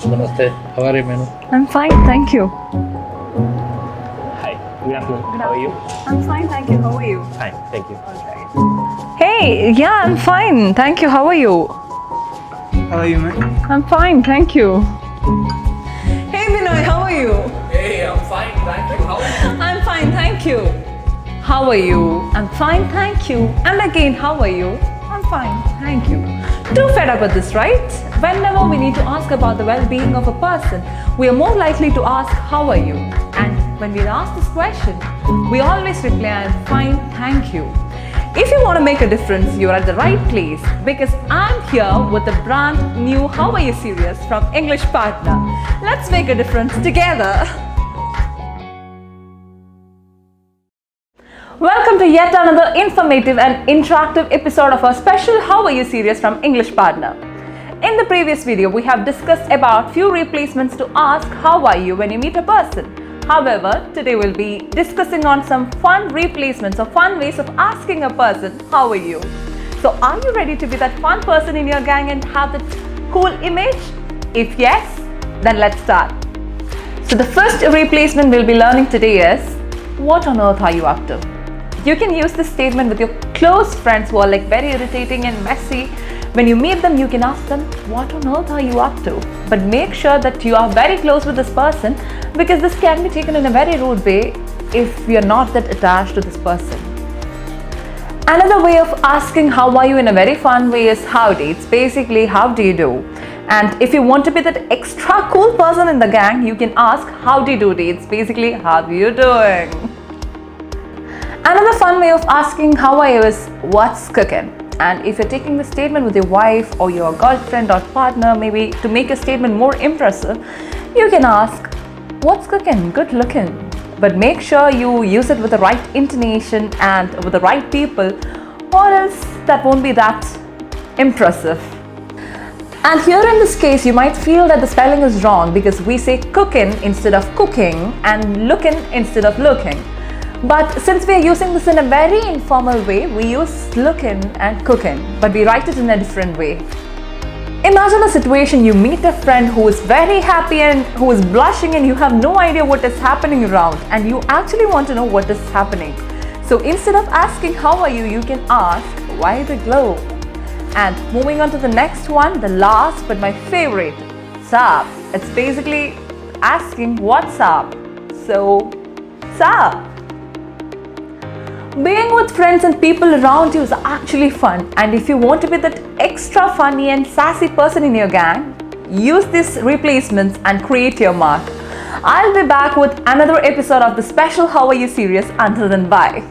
Namaste. How are you, Menu? I'm fine, thank you. Hi, good afternoon. How are you? I'm fine, thank you. How are you? Fine, thank you. Hey, yeah, I'm fine, thank you. How are you? How are you, man? I'm fine, thank you. Hey, Binoy, how are you? Hey, I'm fine, thank you. How are you? I'm fine, thank you. How are you? I'm fine, thank you. And again, how are you? I'm fine, thank you. Too fed up with this, right? Whenever we need to ask about the well-being of a person, we are more likely to ask, how are you? And when we ask this question, we always reply, I'm fine, thank you. If you want to make a difference, you're at the right place because I'm here with a brand new How Are You series from English Partner. Let's make a difference together. Welcome to yet another informative and interactive episode of our special How Are You series from English Partner. In the previous video, we have discussed about few replacements to ask how are you when you meet a person. However, today we'll be discussing on some fun replacements or fun ways of asking a person how are you. So are you ready to be that fun person in your gang and have that cool image? If yes, then let's start. So the first replacement we'll be learning today is, what on earth are you up to? You can use this statement with your close friends who are like very irritating and messy. When you meet them, you can ask them, what on earth are you up to? But make sure that you are very close with this person because this can be taken in a very rude way if you're not that attached to this person. Another way of asking how are you in a very fun way is howdy. It's basically how do you do? And if you want to be that extra cool person in the gang, you can ask howdy doody. It's basically how you doing? Another fun way of asking how are you is what's cooking? And if you're taking the statement with your wife or your girlfriend or partner, maybe to make a statement more impressive, you can ask, what's cooking? Good looking. But make sure you use it with the right intonation and with the right people, or else that won't be that impressive. And here in this case, you might feel that the spelling is wrong because we say cooking instead of cooking and looking instead of looking. But since we are using this in a very informal way, we use looking and cooking, but we write it in a different way. Imagine a situation you meet a friend who is very happy and who is blushing and you have no idea what is happening around and you actually want to know what is happening. So instead of asking how are you, you can ask why the glow. And moving on to the next one, the last but my favorite, sup. It's basically asking what's up. So, sup. Being with friends and people around you is actually fun, and if you want to be that extra funny and sassy person in your gang, use these replacements and create your mark. I'll be back with another episode of the special How Are You series. Until then, bye.